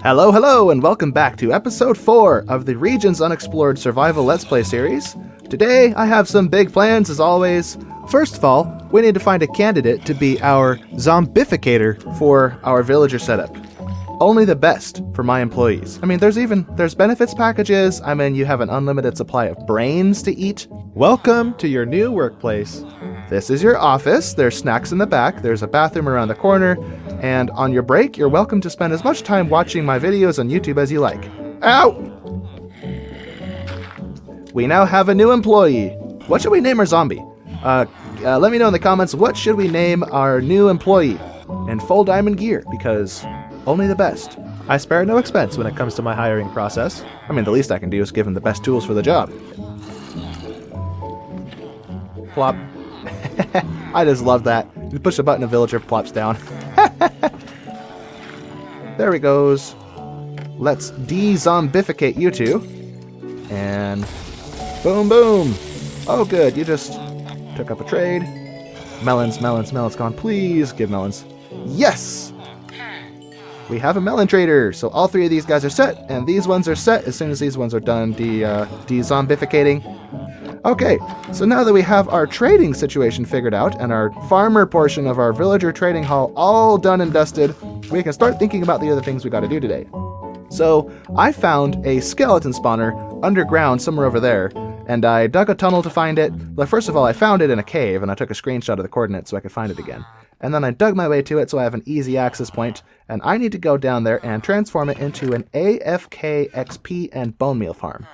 Hello, hello, and welcome back to episode 4 of the Regions Unexplored Survival Let's Play series. Today, I have some big plans as always. First of all, we need to find a candidate to be our zombificator for our villager setup. Only the best for my employees. I mean, there's benefits packages. I mean, you have an unlimited supply of brains to eat. Welcome to your new workplace. This is your office. There's snacks in the back. There's a bathroom around the corner. And on your break, you're welcome to spend as much time watching my videos on YouTube as you like. Ow! We now have a new employee. What should we name our zombie? Let me know in the comments, what should we name our new employee? And full diamond gear, because only the best. I spare no expense when it comes to my hiring process. I mean, the least I can do is give him the best tools for the job. Plop. I just love that. You push a button, a villager plops down. There he goes. Let's de-zombificate you two. And boom, boom. Oh, good. You just took up a trade. Melons, melons, melons gone. Please give melons. Yes! We have a melon trader. So all three of these guys are set, and these ones are set as soon as these ones are done de-zombificating. Okay, so now that we have our trading situation figured out and our farmer portion of our villager trading hall all done and dusted, we can start thinking about the other things we got to do today. So I found a skeleton spawner underground somewhere over there, and I dug a tunnel to find it. Well, first of all, I found it in a cave, and I took a screenshot of the coordinates so I could find it again. And then I dug my way to it so I have an easy access point, and I need to go down there and transform it into an AFK XP and bone meal farm.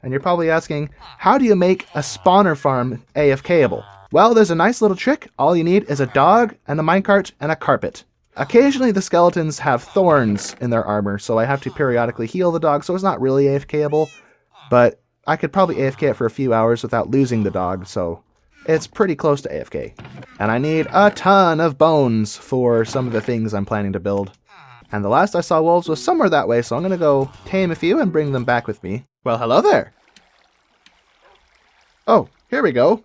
And you're probably asking, how do you make a spawner farm AFKable? Well, there's a nice little trick. All you need is a dog and a minecart and a carpet. Occasionally the skeletons have thorns in their armor, so I have to periodically heal the dog, so it's not really AFKable. But I could probably AFK it for a few hours without losing the dog, so it's pretty close to AFK. And I need a ton of bones for some of the things I'm planning to build. And the last I saw wolves was somewhere that way, so I'm going to go tame a few and bring them back with me. Well, hello there! Oh, here we go.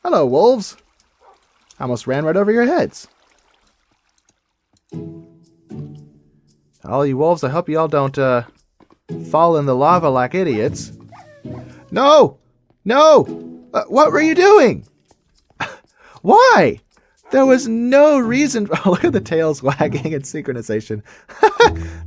Hello, wolves. I almost ran right over your heads. All you wolves, I hope you all don't fall in the lava like idiots. No! No! What were you doing? Why? There was no reason. Oh, look at the tails wagging in synchronization.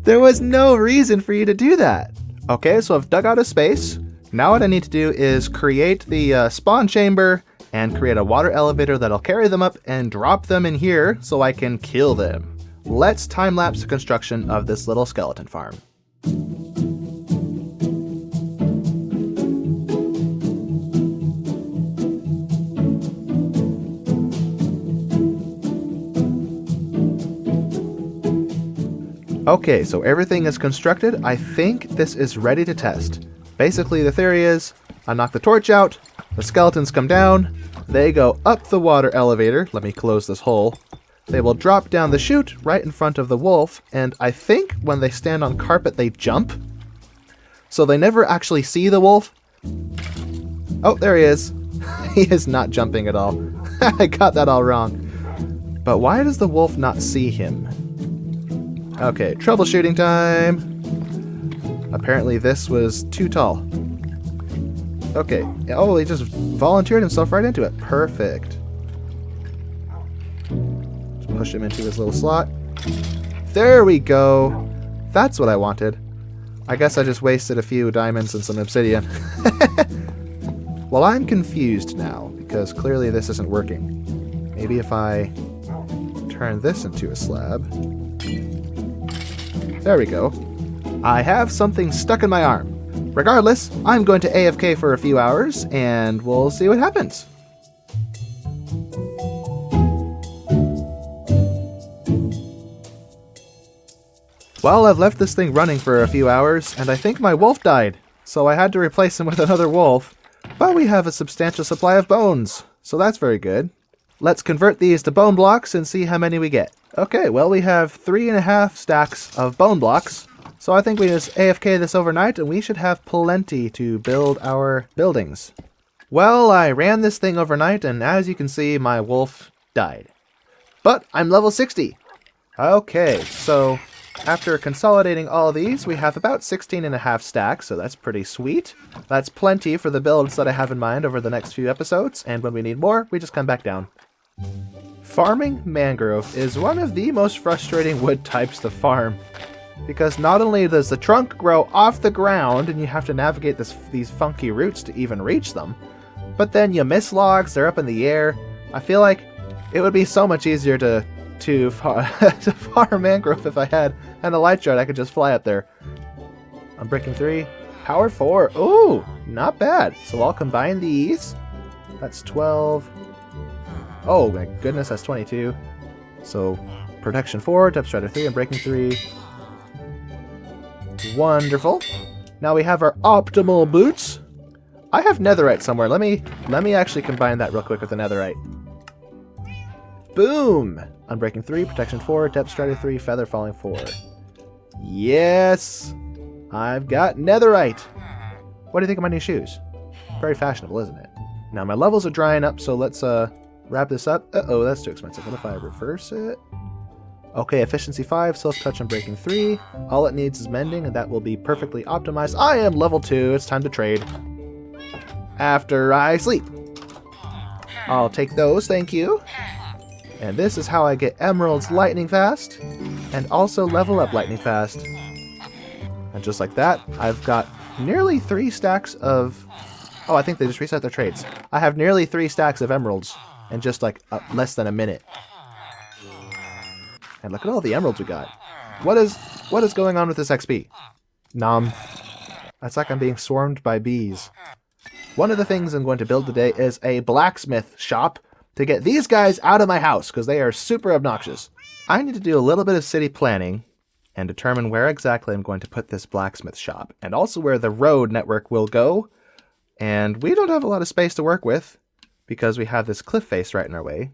There was no reason for you to do that. Okay, so I've dug out a space. Now what I need to do is create the spawn chamber and create a water elevator that'll carry them up and drop them in here so I can kill them. Let's time-lapse the construction of this little skeleton farm. Okay, so everything is constructed. I think this is ready to test. Basically, the theory is, I knock the torch out, the skeletons come down, they go up the water elevator, let me close this hole, they will drop down the chute right in front of the wolf, and I think when they stand on carpet they jump, so they never actually see the wolf. Oh, there he is. He is not jumping at all. I got that all wrong. But why does the wolf not see him? Okay, troubleshooting time. Apparently this was too tall. Okay. Oh, he just volunteered himself right into it. Perfect. Just push him into his little slot. There we go. That's what I wanted. I guess I just wasted a few diamonds and some obsidian. Well, I'm confused now, because clearly this isn't working. Maybe if I turn this into a slab. There we go. I have something stuck in my arm. Regardless, I'm going to AFK for a few hours, and we'll see what happens. Well, I've left this thing running for a few hours, and I think my wolf died, so I had to replace him with another wolf. But we have a substantial supply of bones, so that's very good. Let's convert these to bone blocks and see how many we get. Okay, well, we have 3.5 stacks of bone blocks. So I think we just AFK this overnight and we should have plenty to build our buildings. Well, I ran this thing overnight and as you can see, my wolf died. But I'm level 60. Okay, so After consolidating all these, we have about 16.5 stacks, so that's pretty sweet. That's plenty for the builds that I have in mind over the next few episodes, and when we need more, we just come back down. Farming mangrove is one of the most frustrating wood types to farm, because not only does the trunk grow off the ground and you have to navigate these funky roots to even reach them, but then you miss logs, they're up in the air. I feel like it would be so much easier to farm mangrove if I had an elytra. I could just fly up there. I'm breaking 3. Power 4. Ooh, not bad. So I'll combine these. That's 12. Oh my goodness, that's 22. So protection 4, depth strider 3, and breaking 3. Wonderful. Now we have our optimal boots. I have netherite somewhere. Let me actually combine that real quick with the netherite. Boom! Unbreaking 3, protection 4, depth strider 3, feather falling 4. Yes! I've got netherite! What do you think of my new shoes? Very fashionable, isn't it? Now my levels are drying up, so let's wrap this up. Uh-oh, that's too expensive. What if I reverse it? Okay, efficiency 5, self-touch and breaking 3. All it needs is mending, and that will be perfectly optimized. I am level 2. It's time to trade. After I sleep. I'll take those, thank you. And this is how I get emeralds lightning fast, and also level up lightning fast. And just like that, I've got nearly 3 stacks of... Oh, I think they just reset their trades. I have nearly 3 stacks of emeralds in just like less than a minute. And look at all the emeralds we got. What is going on with this XP? Nom. It's like I'm being swarmed by bees. One of the things I'm going to build today is a blacksmith shop to get these guys out of my house, because they are super obnoxious. I need to do a little bit of city planning and determine where exactly I'm going to put this blacksmith shop, and also where the road network will go. And we don't have a lot of space to work with, because we have this cliff face right in our way.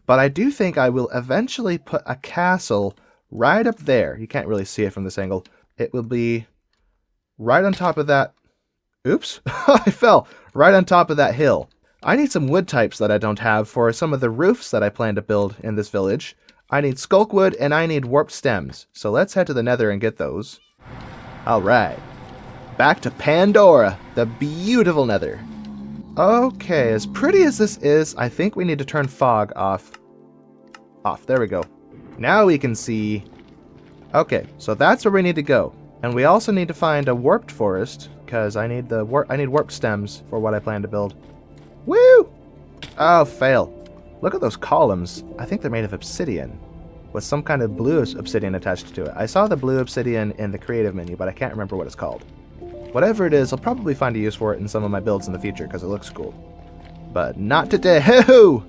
But I do think I will eventually put a castle right up there. You can't really see it from this angle. It will be right on top of that... Oops, I fell right on top of that hill. I need some wood types that I don't have for some of the roofs that I plan to build in this village. I need skulkwood and I need warped stems. So let's head to the Nether and get those. Alright. Back to Pandora, the beautiful Nether. Okay, as pretty as this is, I think we need to turn fog off. There we go. Now we can see. Okay, so that's where we need to go. And we also need to find a warped forest, because I need warped stems for what I plan to build. Woo! Oh, fail. Look at those columns. I think they're made of obsidian, with some kind of blue obsidian attached to it. I saw the blue obsidian in the creative menu, but I can't remember what it's called. Whatever it is, I'll probably find a use for it in some of my builds in the future, because it looks cool. But not today. Hoo!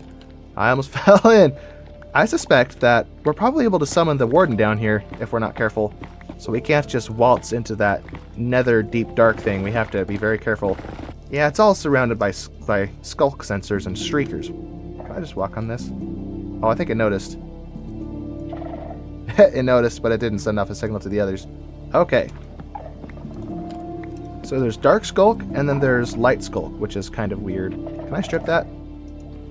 I almost fell in. I suspect that we're probably able to summon the warden down here if we're not careful. So we can't just waltz into that nether deep dark thing. We have to be very careful. Yeah, it's all surrounded by skulk sensors and streakers. Can I just walk on this? Oh, I think it noticed. It noticed, but it didn't send off a signal to the others. Okay. So there's dark skulk, and then there's light skulk, which is kind of weird. Can I strip that?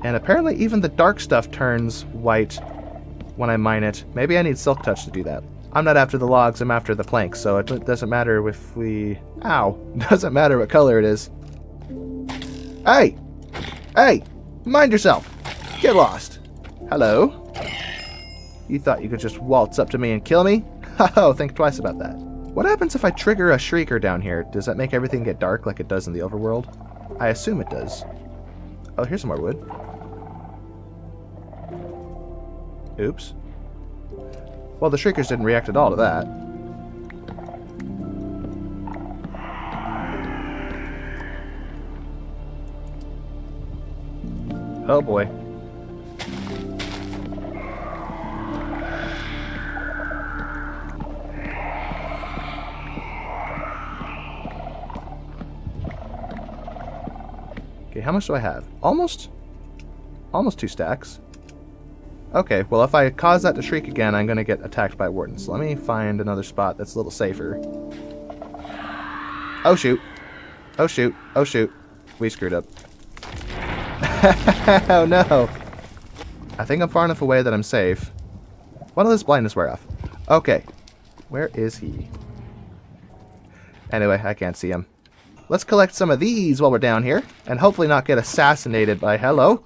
And apparently even the dark stuff turns white when I mine it. Maybe I need silk touch to do that. I'm not after the logs, I'm after the planks, so it doesn't matter if we... Ow! Doesn't matter what color it is. Hey! Hey! Mind yourself! Get lost! Hello? You thought you could just waltz up to me and kill me? Oh, think twice about that. What happens if I trigger a shrieker down here? Does that make everything get dark like it does in the overworld? I assume it does. Oh, here's some more wood. Oops. Well, the shriekers didn't react at all to that. Oh boy. Okay, how much do I have? Almost 2 stacks. Okay, well if I cause that to shriek again, I'm gonna get attacked by wardens. Let me find another spot that's a little safer. Oh shoot. Oh shoot. Oh shoot. We screwed up. Oh no. I think I'm far enough away that I'm safe. Why don't this blindness wear off? Okay. Where is he? Anyway, I can't see him. Let's collect some of these while we're down here, and hopefully not get assassinated by... Hello?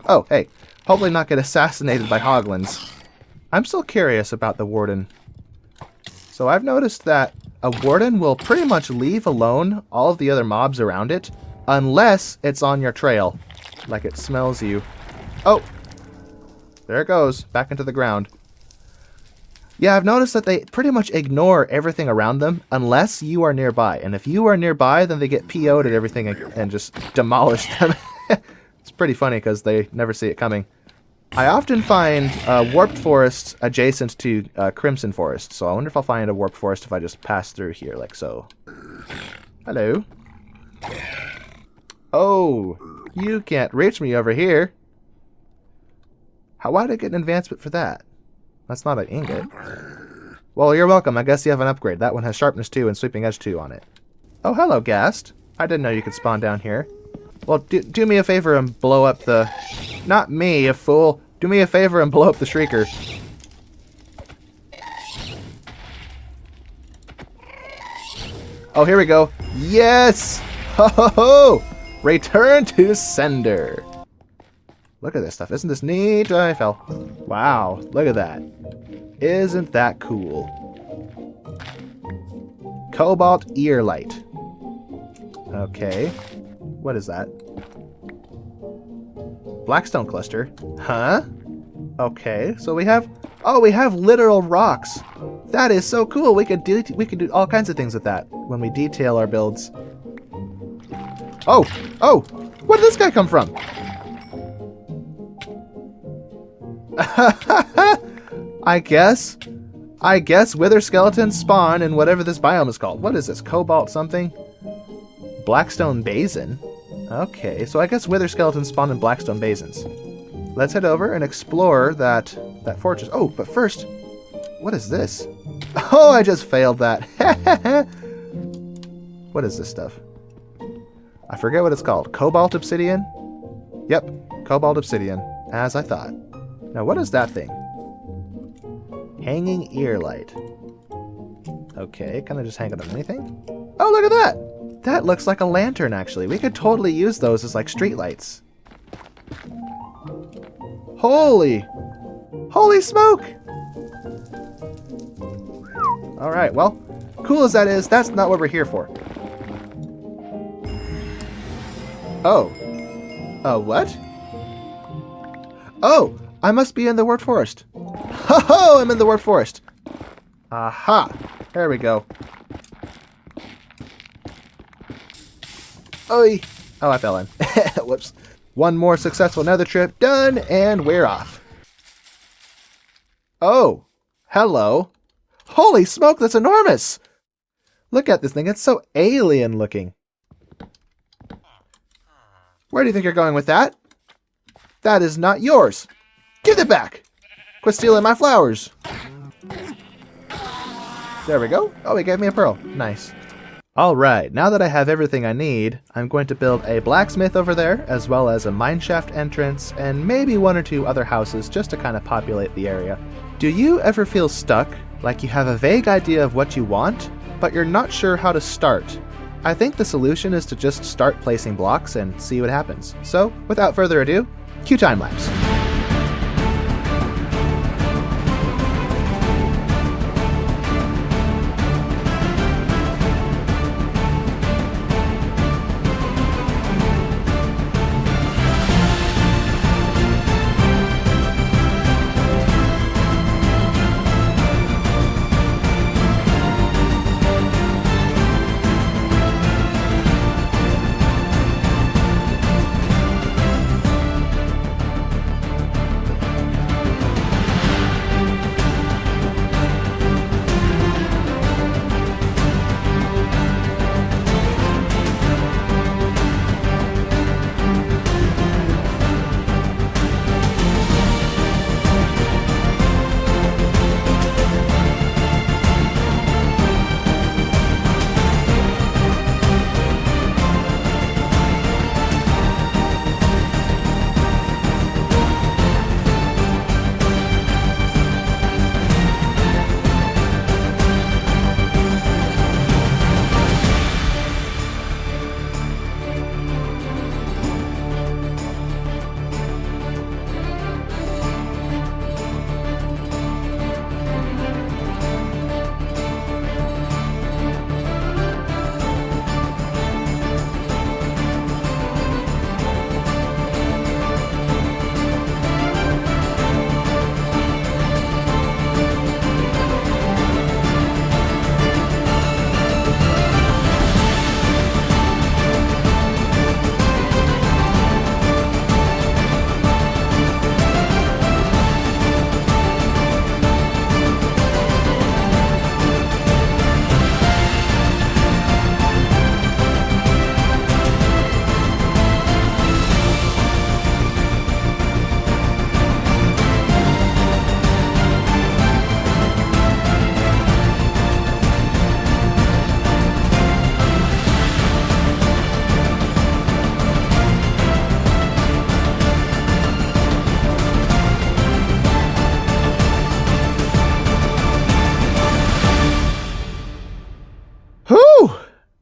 Oh, hey. Hopefully not get assassinated by hoglins. I'm still curious about the warden. So I've noticed that a warden will pretty much leave alone all of the other mobs around it, unless it's on your trail. Like it smells you. Oh! There it goes. Back into the ground. Yeah, I've noticed that they pretty much ignore everything around them unless you are nearby. And if you are nearby, then they get PO'd at everything and just demolish them. It's pretty funny because they never see it coming. I often find warped forests adjacent to crimson forest. So I wonder if I'll find a warped forest if I just pass through here like so. Hello. Oh, you can't reach me over here. Why did I get an advancement for that? That's not an ingot. Well, you're welcome. I guess you have an upgrade. That one has sharpness 2 and sweeping edge 2 on it. Oh, hello, Ghast. I didn't know you could spawn down here. Well, do me a favor and blow up the... Not me, you fool. Do me a favor and blow up the Shrieker. Oh, here we go. Yes! Ho ho ho! Return to sender. Look at this stuff. Isn't this neat? I fell. Wow, look at that. Isn't that cool? Cobalt ear light. Okay. What is that? Blackstone cluster. Huh? Okay, so we have... Oh, we have literal rocks. That is so cool. We could do all kinds of things with that when we detail our builds. Oh! Oh! Where did this guy come from? I guess wither skeletons spawn in whatever this biome is called. What is this? Cobalt something? Blackstone basin? Okay, so I guess wither skeletons spawn in blackstone basins. Let's head over and explore that fortress. Oh, but first, what is this? Oh, I just failed that. What is this stuff? I forget what it's called. Cobalt obsidian? Yep, cobalt obsidian, as I thought. Now, what is that thing? Hanging ear light. Okay, can I just hang it on anything? Oh, look at that! That looks like a lantern, actually. We could totally use those as, like, street lights. Holy smoke! Alright, well, cool as that is, that's not what we're here for. Oh. What? Oh! I must be in the warped forest. Ho-ho! I'm in the warped forest. Aha! There we go. Oi! Oh, I fell in. Whoops. One more successful nether trip done, and we're off. Oh! Hello. Holy smoke, that's enormous! Look at this thing, it's so alien looking. Where do you think you're going with that? That is not yours. Give it back! Quit stealing my flowers. There we go. Oh, he gave me a pearl. Nice. Alright, now that I have everything I need, I'm going to build a blacksmith over there, as well as a mineshaft entrance, and maybe one or two other houses just to kind of populate the area. Do you ever feel stuck? Like you have a vague idea of what you want, but you're not sure how to start? I think the solution is to just start placing blocks and see what happens. So, without further ado, cue time-lapse.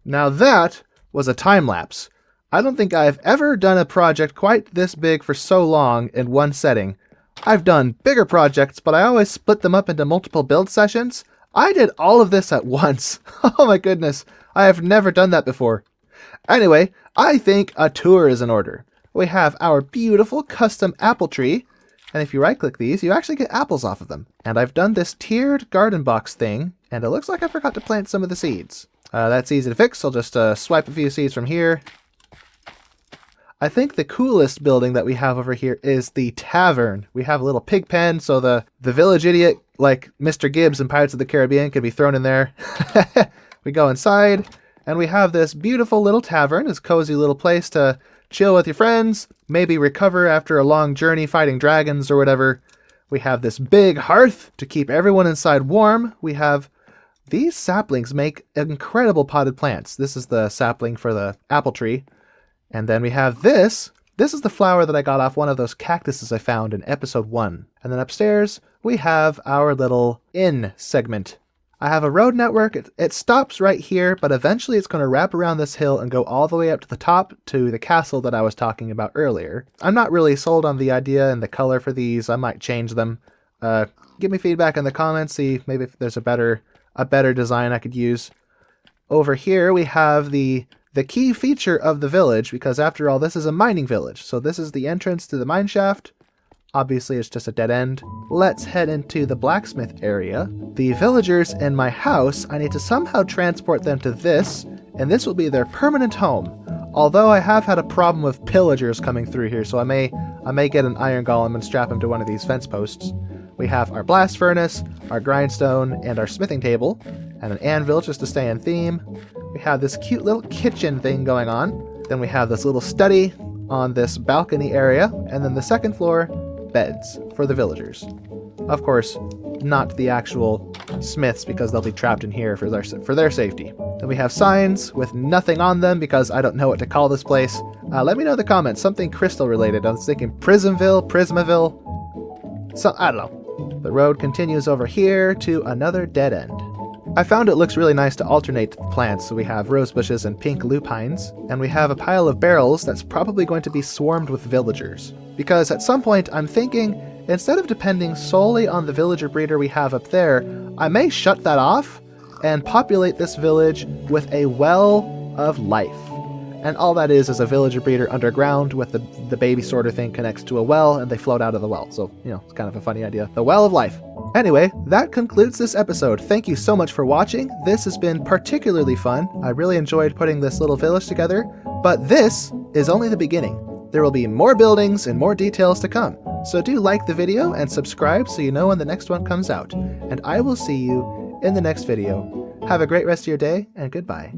Now that was a time lapse. I don't think I've ever done a project quite this big for so long in one setting. I've done bigger projects, but I always split them up into multiple build sessions. I did all of this at once. Oh my goodness, I have never done that before. Anyway, I think a tour is in order. We have our beautiful custom apple tree, and if you right-click these, you actually get apples off of them. And I've done this tiered garden box thing, and it looks like I forgot to plant some of the seeds. That's easy to fix. I'll just swipe a few seeds from here. I think the coolest building that we have over here is the tavern. We have a little pig pen, so the village idiot, like Mr. Gibbs in Pirates of the Caribbean, can be thrown in there. We go inside, and we have this beautiful little tavern, this cozy little place to chill with your friends, maybe recover after a long journey fighting dragons or whatever. We have this big hearth to keep everyone inside warm. We have these saplings make incredible potted plants. This is the sapling for the apple tree. And then we have this. This is the flower that I got off one of those cactuses I found in episode 1. And then upstairs, we have our little inn segment. I have a road network. It stops right here, but eventually it's going to wrap around this hill and go all the way up to the top to the castle that I was talking about earlier. I'm not really sold on the idea and the color for these. I might change them. Give me feedback in the comments, see maybe if there's a better design I could use. Over here we have the key feature of the village, because after all, this is a mining village. So this is the entrance to the mine shaft. Obviously, it's just a dead end. Let's head into the blacksmith area. The villagers in my house, I need to somehow transport them to this, and this will be their permanent home. Although I have had a problem with pillagers coming through here, so I may get an iron golem and strap him to one of these fence posts. We have our blast furnace, our grindstone, and our smithing table, and an anvil just to stay in theme. We have this cute little kitchen thing going on. Then we have this little study on this balcony area, and then the second floor, beds for the villagers. Of course, not the actual smiths, because they'll be trapped in here for their safety. Then we have signs with nothing on them because I don't know what to call this place. Let me know in the comments, something crystal related. I was thinking Prismville, Prismaville. So, I don't know. The road continues over here to another dead end. I found it looks really nice to alternate the plants, so we have rose bushes and pink lupines, and we have a pile of barrels that's probably going to be swarmed with villagers. Because at some point I'm thinking, instead of depending solely on the villager breeder we have up there, I may shut that off and populate this village with a well of life. And all that is a villager breeder underground with the baby sorter thing connects to a well and they float out of the well. So, you know, it's kind of a funny idea. The well of life. Anyway, that concludes this episode. Thank you so much for watching. This has been particularly fun. I really enjoyed putting this little village together, but this is only the beginning. There will be more buildings and more details to come. So do like the video and subscribe so you know when the next one comes out. And I will see you in the next video. Have a great rest of your day, and goodbye.